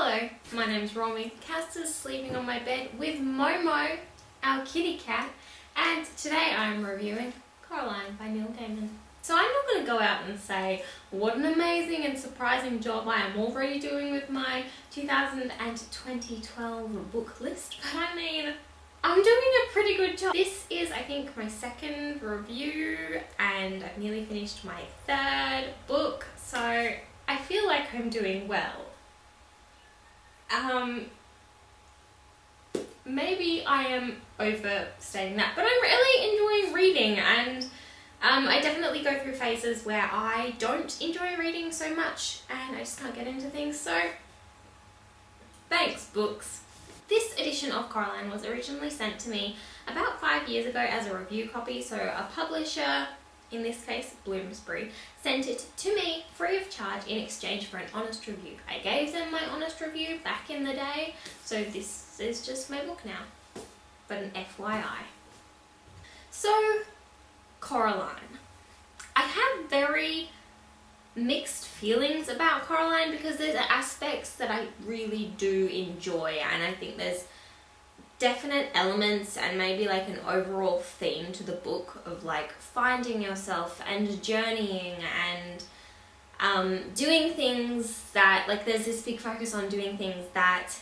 Hello, my name's Romy. Caster's sleeping on my bed with Momo, our kitty cat, and today I'm reviewing Coraline by Neil Gaiman. So I'm not going to go out and say what an amazing and surprising job I am already doing with my 2012 book list, but I mean, I'm doing a pretty good job. This is, I think, my second review and I've nearly finished my third book, so I feel like I'm doing well. Maybe I am overstating that, but I'm really enjoying reading, and I definitely go through phases where I don't enjoy reading so much and I just can't get into things, so thanks books. This edition of Coraline was originally sent to me about 5 years ago as a review copy, so a publisher, in this case Bloomsbury, sent it to me free of charge in exchange for an honest review. I gave them my honest review back in the day, so this is just my book now, but an FYI. So, Coraline. I have very mixed feelings about Coraline because there's aspects that I really do enjoy, and I think there's definite elements and maybe like an overall theme to the book of like finding yourself and journeying and doing things that, like, there's this big focus on doing things that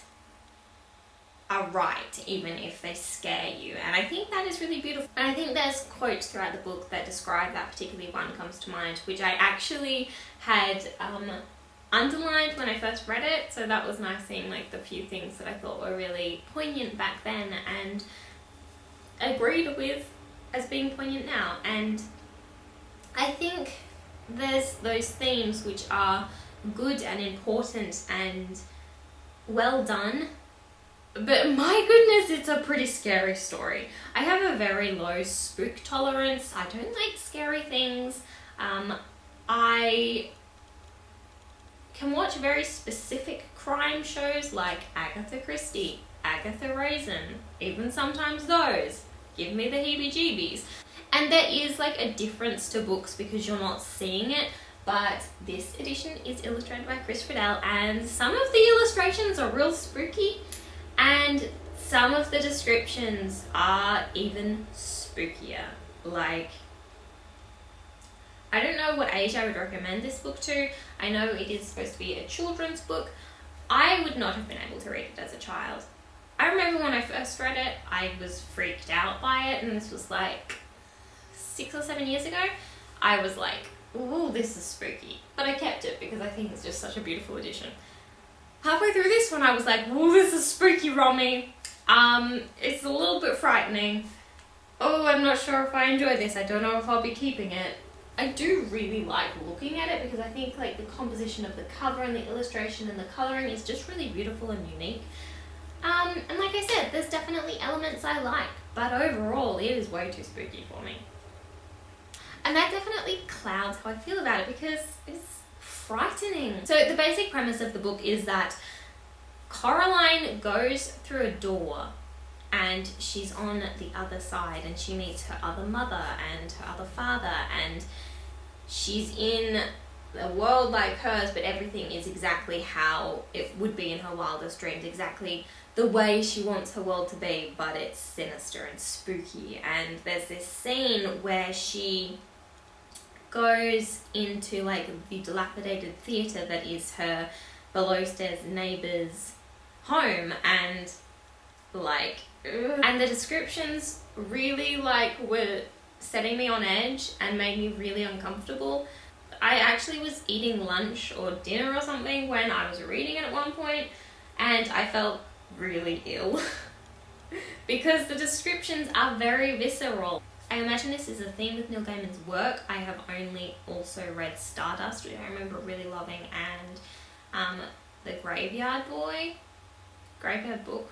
are right even if they scare you, and I think that is really beautiful. And I think there's quotes throughout the book that describe that, particularly one comes to mind which I actually had underlined when I first read it, so that was nice seeing like the few things that I thought were really poignant back then and agreed with as being poignant now. And I think there's those themes which are good and important and well done, but my goodness, it's a pretty scary story. I have a very low spook tolerance. I don't like scary things. I can watch very specific crime shows like Agatha Christie, Agatha Raisin, even sometimes those give me the heebie-jeebies. And there is like a difference to books because you're not seeing it, but this edition is illustrated by Chris Friedel, and some of the illustrations are real spooky and some of the descriptions are even spookier. Like, I don't know what age I would recommend this book to. I know it is supposed to be a children's book. I would not have been able to read it as a child. I remember when I first read it, I was freaked out by it, and this was like 6 or 7 years ago. I was like, ooh, this is spooky. But I kept it because I think it's just such a beautiful edition. Halfway through this one, I was like, ooh, this is spooky, Romy. It's a little bit frightening. Oh, I'm not sure if I enjoy this. I don't know if I'll be keeping it. I do really like looking at it because I think like the composition of the cover and the illustration and the colouring is just really beautiful and unique. And like I said, there's definitely elements I like, but overall it is way too spooky for me. And that definitely clouds how I feel about it because it's frightening. So the basic premise of the book is that Coraline goes through a door and she's on the other side and she meets her other mother and her other father, and she's in a world like hers, but everything is exactly how it would be in her wildest dreams, exactly the way she wants her world to be, but it's sinister and spooky. And there's this scene where she goes into like the dilapidated theatre that is her below stairs neighbour's home, and like, and the descriptions really like were setting me on edge and made me really uncomfortable. I actually was eating lunch or dinner or something when I was reading it at one point, and I felt really ill because the descriptions are very visceral. I imagine this is a theme with Neil Gaiman's work. I have only also read Stardust, which I remember really loving, and The Graveyard Book,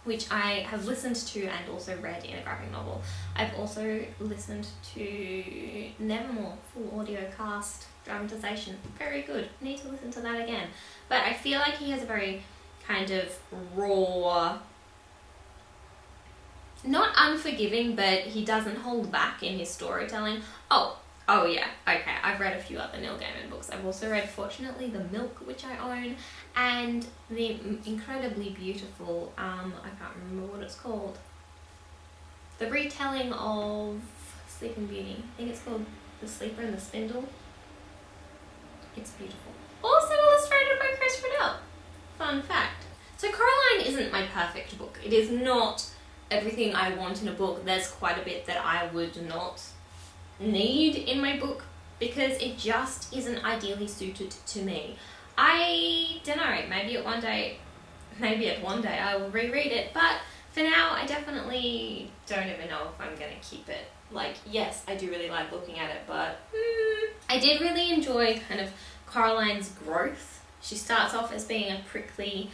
which I have listened to and also read in a graphic novel. I've also listened to Nevermore, full audio cast dramatization. Very good. Need to listen to that again. But I feel like he has a very kind of raw, not unforgiving, but he doesn't hold back in his storytelling. Oh, Oh yeah, okay, I've read a few other Neil Gaiman books. I've also read Fortunately the Milk, which I own, and the incredibly beautiful, I can't remember what it's called, the retelling of Sleeping Beauty. I think it's called The Sleeper and the Spindle. It's beautiful. Also illustrated by Chris Riddell. Fun fact. So Coraline isn't my perfect book. It is not everything I want in a book. There's quite a bit that I would not need in my book because it just isn't ideally suited to me. I don't know, maybe at one day I will reread it, but for now I definitely don't even know if I'm gonna keep it. Like, yes, I do really like looking at it, but I did really enjoy kind of Coraline's growth. She starts off as being a prickly,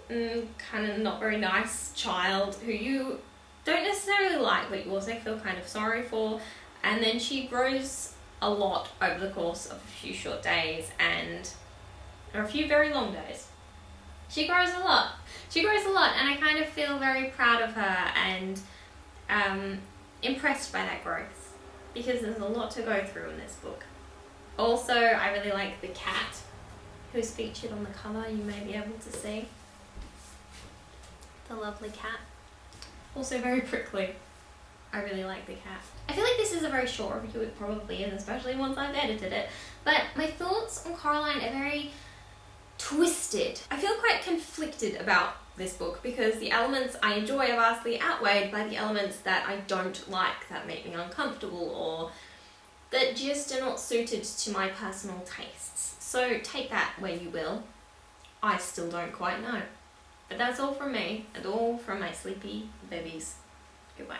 kind of not very nice child who you don't necessarily like, but you also feel kind of sorry for. And then she grows a lot over the course of a few short days or a few very long days. She grows a lot. And I kind of feel very proud of her and impressed by that growth because there's a lot to go through in this book. Also, I really like the cat who's featured on the cover. You may be able to see the lovely cat. Also very prickly. I really like the cat. I feel like this is a very short review, it probably is, especially once I've edited it. But my thoughts on Coraline are very twisted. I feel quite conflicted about this book because the elements I enjoy are vastly outweighed by the elements that I don't like, that make me uncomfortable, or that just are not suited to my personal tastes. So take that where you will. I still don't quite know. But that's all from me, and all from my sleepy babies. Goodbye.